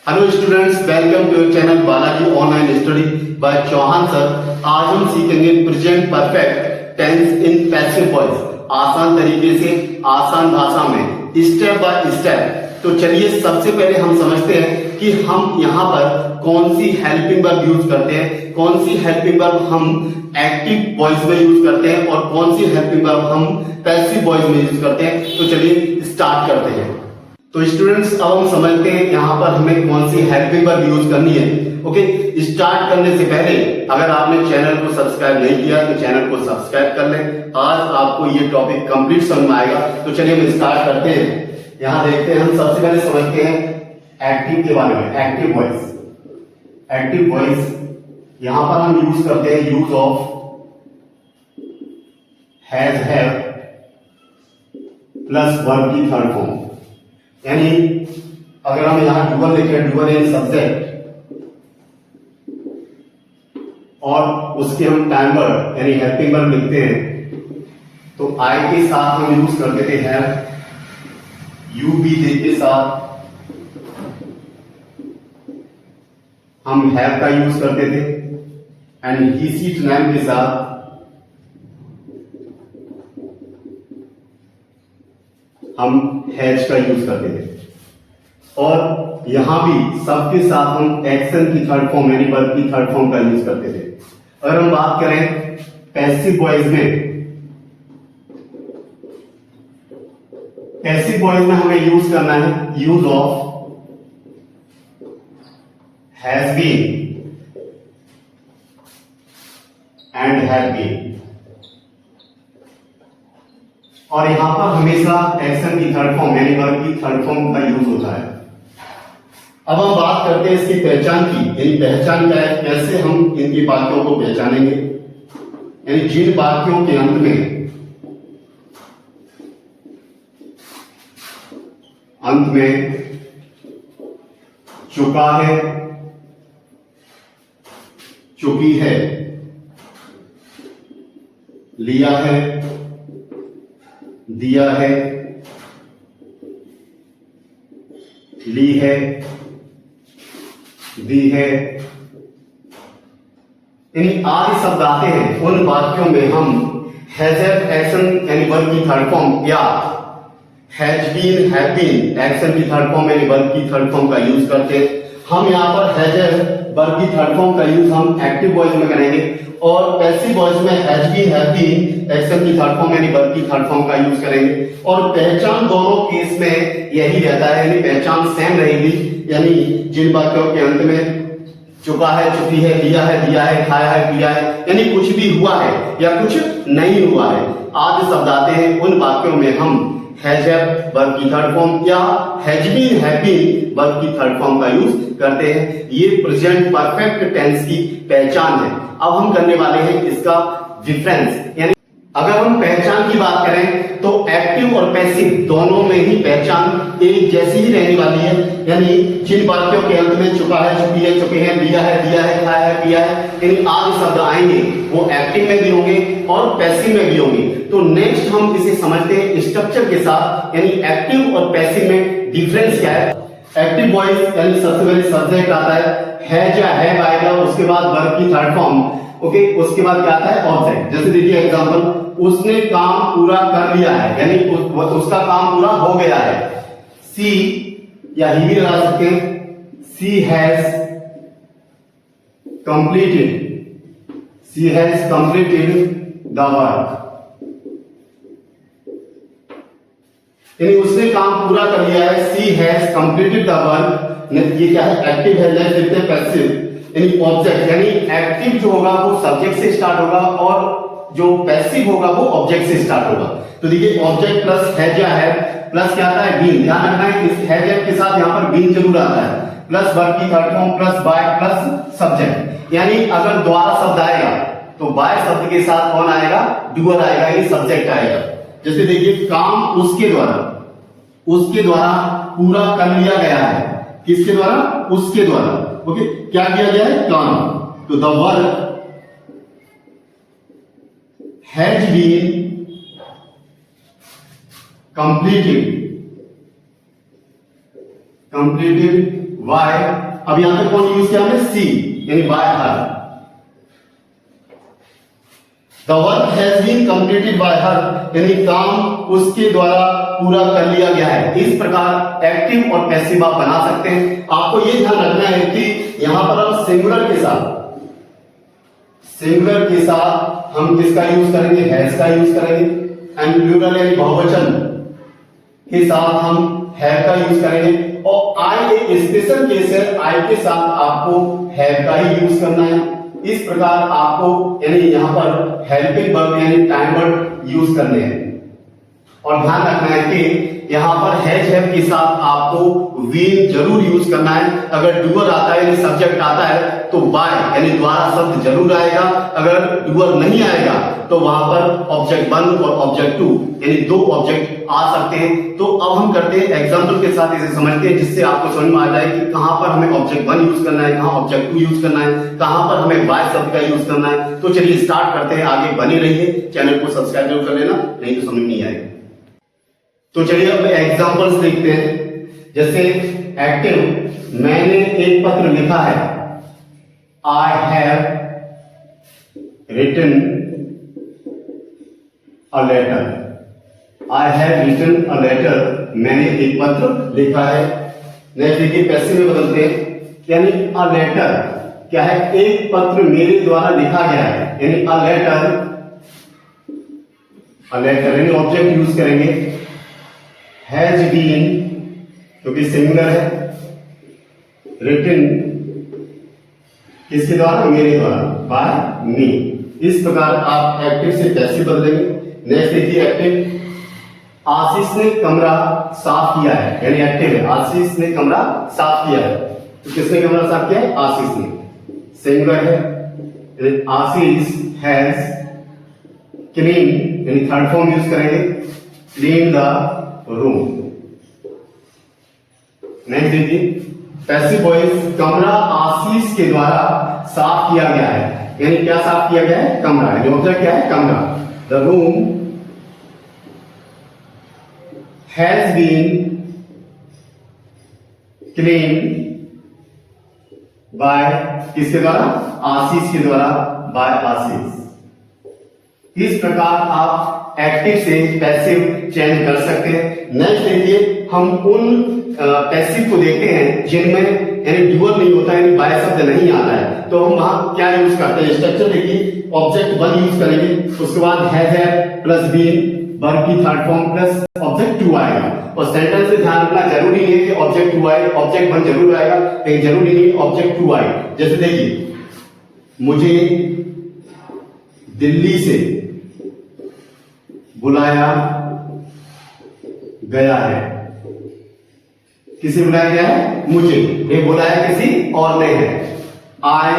Hello students, welcome to your channel Balaji online study by Chauhan sir. आज हम सीखेंगे present perfect tense in passive voice, आसान तरीके से, आसान भाषा में, स्टेप बाय स्टेप। तो चलिए सबसे पहले हम समझते हैं कि हम यहाँ पर कौन सी हेल्पिंग वर्ब यूज करते हैं, कौन सी हेल्पिंग वर्ब हम एक्टिव वॉइस में यूज करते हैं और कौन सी हेल्पिंग वर्ब हम पैसिव वॉइस में यूज करते हैं। तो चलिए स्टार्ट करते हैं। तो स्टूडेंट्स, अब हम समझते हैं यहाँ पर हमें कौन सी हेल्पिंग वर्ब यूज करनी है। ओके, स्टार्ट करने से पहले अगर आपने चैनल को सब्सक्राइब नहीं किया तो चैनल को सब्सक्राइब कर लें। आज आपको ये टॉपिक कंप्लीट समझ में आएगा। तो चलिए हम स्टार्ट करते हैं। यहाँ देखते हैं, हम सबसे पहले समझते हैं एक्टिव के बारे में। एक्टिव वॉइस, एक्टिव वॉइस यहां पर हम यूज करते हैं use of has, have plus verb की थर्ड फॉर्म। यानी अगर हम यहां डूअर लिखे, डूअर यानी सब्जेक्ट, और उसके हम टाइम वर्ब यानी हेल्पिंग वर्ब लिखते हैं तो आई के साथ हम यूज करते थे हैव, यू बी दे के साथ हम हैव का यूज करते थे, एंड ही सी नाम के साथ हम हैज का यूज करते थे। और यहां भी सबके साथ हम एक्शन की थर्ड फॉर्म यानी वर्ब की थर्ड फॉर्म का यूज करते थे। अगर हम बात करें पैसिव वॉइस में, पैसिव वॉइस में हमें यूज करना है use of has been and have been, और यहां पर हमेशा एक्शन की थर्ड फॉर्म यानी वर्ब की थर्ड फॉर्म का यूज होता है। अब हम बात करते हैं इसकी पहचान की, यानी पहचान क्या है, कैसे हम इनकी वाक्यों को पहचानेंगे। यानी जिन वाक्यों के अंत में चुका है, चुकी है, लिया है, दिया है, ली है, दी है, यानी आदि शब्द आते हैं, उन वाक्यों में हम हैज एक्शन यानी वर्ब की थर्ड फॉर्म या has been, have been action की थर्ड फॉर्म यानी वर्ब की थर्ड फॉर्म का यूज करते हैं। हम यहाँ पर हैज वर्ब की थर्ड फॉर्म का यूज हम एक्टिव वॉइस में करेंगे, और पैसिव वॉइस में has been, have been action की थर्ड फॉर्म यानी वर्ब की थर्ड फॉर्म का यूज करेंगे। और पहचान दोनों केस में यही रहता है, यानी पहचान सेम रहेगी। यानी जिन वाक्यों के अंत में चुका है, चुकी है, लिया है, दिया है, खाया है, पिया है, यानी कुछ भी हुआ है या कुछ नहीं हुआ है, आदि शब्द आते हैं, उन वाक्यों में हम हैज वर्ब की थर्ड फॉर्म या has been, have been verb की थर्ड फॉर्म का यूज करते हैं। ये प्रेजेंट परफेक्ट टेंस की पहचान है। अब हम करने वाले हैं इसका डिफरेंस। यानी अगर हम पहचान की बात करें तो एक्टिव और पैसिव दोनों में ही पहचान एक जैसी ही रहने वाली है। यानी जिन वाक्यों के अंत में चुका है, चुकी है, चुके हैं, लिया है, दिया है, खाया है, पिया है, यानी आदि शब्द आएंगे, वो एक्टिव में भी होंगे और पैसिव में भी होंगे। तो नेक्स्ट हम इसे समझते हैं स्ट्रक्चर के साथ, यानी एक्टिव और पैसिव में डिफरेंस क्या है। एक्टिव वॉइस यानी सबसे पहले सब्जेक्ट आता है या हैव आएगा, उसके बाद वर्ब की थर्ड फॉर्म, ओके, उसके बाद क्या आता है ऑब्जेक्ट। जैसे देखिए एग्जांपल, उसने काम पूरा कर लिया है, यानी उसका काम पूरा हो गया है। सी या ही भी लगा सकते हैं, she has completed, she has completed the work, यानी उसने काम पूरा कर लिया है। She has completed the work, ये क्या है, एक्टिव है। नेक्स्ट देखते हैं पैसिव यानी ऑब्जेक्ट, यानी एक्टिव जो होगा वो सब्जेक्ट से स्टार्ट होगा और जो पैसिव होगा वो ऑब्जेक्ट से स्टार्ट होगा। तो देखिए ऑब्जेक्ट प्लस हैज या हैव प्लस क्या आता है, बीन। ध्यान रखना है इस हैज के साथ यहाँ पर बीन जरूर आता है, प्लस वर्ब की third form plus by plus subject. यानी अगर द्वारा शब्द आएगा तो बाय शब्द के साथ कौन आएगा, डूअर आएगा, यानी सब्जेक्ट आएगा। जैसे देखिए काम उसके द्वारा पूरा कर लिया गया है। किसके द्वारा, उसके द्वारा। ओके, क्या किया गया है, काम। तो the work has been completed by, अब यहां पे कौन यूज किया हमने, सी, यानी by her. The work has been completed by her, यानी काम उसके द्वारा पूरा कर लिया गया है। इस प्रकार एक्टिव और पैसिव आप बना सकते हैं। आपको ये ध्यान रखना है कि यहां पर हम सिंगुलर के साथ हम किसका यूज करेंगे, हैज का यूज करेंगे, एंड प्लूरल यानी बहुवचन के साथ हम हैव का यूज करेंगे। और आई एक स्पेशल केस है, आई के साथ आपको हैव का ही यूज करना है। इस प्रकार आपको यानी यहां पर हेल्पिंग वर्ब यानी टाइम वर्ब यूज करने हैं। और ध्यान रखना है कि यहां पर हैज हैव के साथ आपको विल जरूर यूज करना है। अगर डूअर आता है यानी सब्जेक्ट आता है तो बाय यानी द्वारा शब्द जरूर आएगा। अगर डूअर नहीं आएगा तो वहां पर ऑब्जेक्ट 1 और ऑब्जेक्ट 2 यानी 2 ऑब्जेक्ट आ सकते हैं। तो अब हम करते हैं एग्जांपल के साथ, इसे समझते हैं जिससे आपको समझ में आ जाए कि कहां पर हमें ऑब्जेक्ट 1 यूज करना है, कहां ऑब्जेक्ट 2 यूज करना है, कहां पर हमें बाय शब्द का यूज करना है। तो चलिए स्टार्ट करते हैं, आगे बने रहिए, चैनल को सब्सक्राइब जरूर कर लेना, नहीं तो समझ नहीं आएगा। तो चलिए अब एग्जांपल्स देखते हैं। जैसे एक्टिव, मैंने एक पत्र लिखा है, I have written a letter, I have written a letter, मैंने एक पत्र लिखा है। नेक्स्ट देखिए पैसिव में बदलते हैं, यानी अ लेटर क्या है, एक पत्र मेरे द्वारा लिखा गया है, यानी अ लेटर यानी ऑब्जेक्ट यूज करेंगे। हैज बीन क्योंकि सिंगुलर है, रिटन किसके द्वारा, मेरे द्वारा, बाय मी। इस प्रकार आप एक्टिव से पैसिव बदलेंगे। नेक्स्ट देखिए एक्टिव, आशीष ने कमरा साफ किया है, यानी एक्टिव है, आशीष ने कमरा साफ किया है। तो किसने कमरा साफ किया है, आशीष ने, सिंगुलर है। आशीष हैज क्लीन यानी थर्ड फॉर्म यूज करेंगे, क्लीन द रूम। नेक्स्ट देखिए पैसिव वॉइस, कमरा आशीष के द्वारा साफ किया गया है, यानी क्या साफ किया गया है, कमरा, यानी ऑब्जेक्ट क्या है, कमरा। The room has been clean by, किसके द्वारा, आशीष के द्वारा, बाय आशीष। इस प्रकार आप एक्टिव से पैसिव चेंज कर सकते हैं। नेक्स्ट देखिए हम उन पैसिव को देखते हैं जिनमें यानी डुअल नहीं होता है, यानी बाय शब्द नहीं आता है। तो हम वहां क्या यूज करते हैं, स्ट्रक्चर देखिए, ऑब्जेक्ट 1 यूज करेंगे, उसके बाद हैज है प्लस बीन, वर्ब की थर्ड फॉर्म प्लस ऑब्जेक्ट 2 आएगा। और सेंटेंस में ध्यान रखना, जरूरी नहीं है कि ऑब्जेक्ट 2 आए, ऑब्जेक्ट 1 जरूर आएगा, लेकिन जरूरी नहीं ऑब्जेक्ट 2 आए। जैसे देखिए, मुझे दिल्ली से बुलाया गया है, किसे बुलाया गया है, मुझे, ये बुलाया किसी और ने है। आई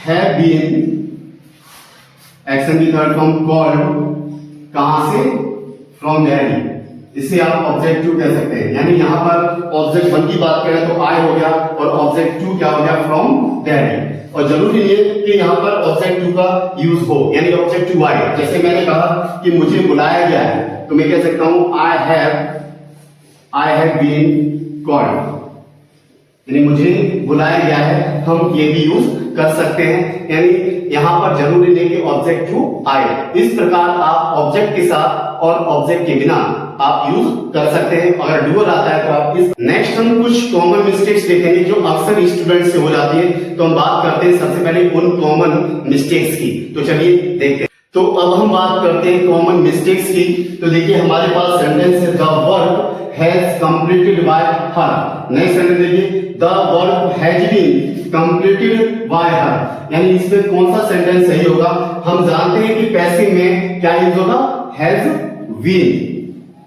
हैव बीन, एक्शन की थर्ड फॉर्म कॉल्ड, कहां से, फ्रॉम दिल्ली, इसे आप ऑब्जेक्ट 2 कह सकते हैं। यानी यहां पर ऑब्जेक्ट 1 की बात करें तो आई हो गया, और ऑब्जेक्ट 2 क्या हो गया, फ्रॉम दिल्ली। और जरूरी नहीं है कि यहां पर ऑब्जेक्ट 2 का यूज हो, यानी ऑब्जेक्ट 2 आए। जैसे मैंने कहा कि मुझे बुलाया गया है, तो मैं कह सकता हूं आई हैव बीन कॉल्ड, यानी मुझे बुलाया गया है, हम ये भी यूज कर सकते हैं। यानी यहां पर जरूरी नहीं कि ऑब्जेक्ट 2 आए। इस प्रकार आप ऑब्जेक्ट के साथ और ऑब्जेक्ट के बिना आप यूज कर सकते हैं। अगर डुअल आता है तो आप इस। नेक्स्ट हम कुछ कॉमन मिस्टेक्स देखेंगे जो अक्सर स्टूडेंट से हो जाती है। तो हम बात करते हैं सबसे पहले उन कॉमन मिस्टेक्स की। तो चलिए देखते हैं। तो अब हम बात करते हैं कॉमन मिस्टेक्स की। तो देखिए हमारे पास सेंटेंस है, the work has completed by her. Next sentence देखिए, the work has been completed by her, यानी इसमें कौन सा सेंटेंस सही होगा। हम जानते हैं कि पैसिव में क्या यूज होगा, हैज बीन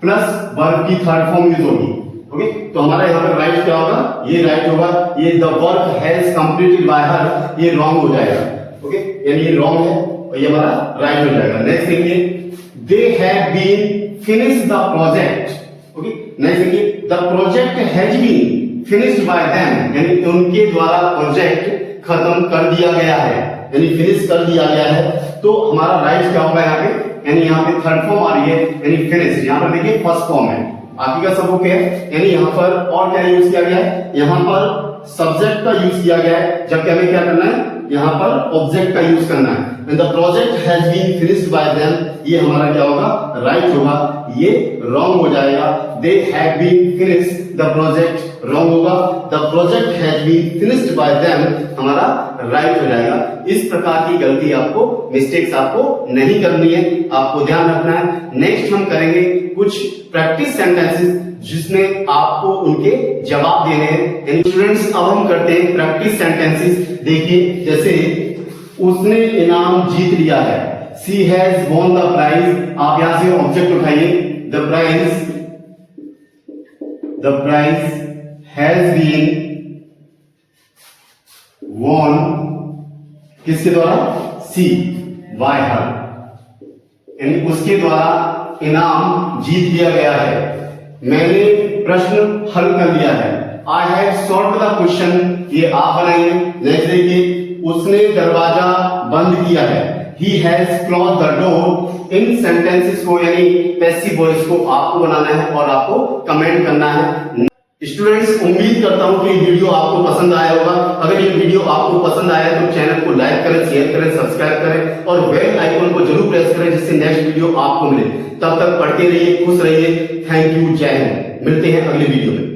प्लस वर्ब की थर्ड फॉर्म यूज होगी। ओके, तो हमारा यहाँ पर राइट क्या होगा, ये राइट होगा। ये the work has completed by हर, ये रॉन्ग हो जाएगा। ओके, यानी ये रॉन्ग है और ये हमारा राइट हो जाएगा। नेक्स्ट देखिए, they have been finished the project. Okay, next देखिए, the project has been finished by them, यानी उनके द्वारा प्रोजेक्ट खत्म कर दिया गया है, यानी फिनिश कर दिया गया है। तो हमारा राइट क्या होगा यहाँ पे, यानी यहाँ पे थर्ड फॉर्म आ रही है, यानी फिनिश। यहाँ पर देखिए फर्स्ट फॉर्म है, बाकी का सब ओके है। यानी यहाँ पर और क्या यूज किया गया है, यहाँ पर सब्जेक्ट का यूज किया गया है, जबकि हमें क्या करना है, यहाँ पर ऑब्जेक्ट का यूज करना है। When the project has been finished by them, ये हमारा क्या होगा, राइट होगा, ये रॉन्ग हो जाएगा। They have been finished the project, wrong होगा। The project has been finished by them, हमारा राइट हो जाएगा। इस प्रकार की गलती आपको, मिस्टेक्स आपको नहीं करनी है, आपको ध्यान रखना है। नेक्स्ट हम करेंगे कुछ प्रैक्टिस सेंटेंसेस जिसमें आपको उनके जवाब देने हैं। स्टूडेंट्स अब हम करते हैं प्रैक्टिस सेंटेंसेस। देखिए जैसे उसने इनाम जीत लिया है, she has won the prize. आप यहां से ऑब्जेक्ट उठाइए, the prize has been won, किसके द्वारा, सी, बाय हर, यानी उसके द्वारा इनाम जीत लिया गया है। मैंने प्रश्न हल कर लिया है, I have solved the question, ये आप बनाइए। नेक्स्ट देखिए, उसने दरवाजा बंद किया है, he has close the door. In sentences को यानी पैसिव वॉइस को आपको बनाना है और आपको कमेंट करना है। स्टूडेंट्स उम्मीद करता हूं कि वीडियो आपको पसंद आया होगा। अगर ये वीडियो आपको पसंद आया तो चैनल को लाइक करें, शेयर करें, सब्सक्राइब करें और बेल आइकन को जरूर प्रेस करें जिससे नेक्स्ट वीडियो आपको मिले। तब तक पढ़ते रहिए, खुश रहिए। थैंक यू, जय हिंद। मिलते हैं अगले वीडियो में।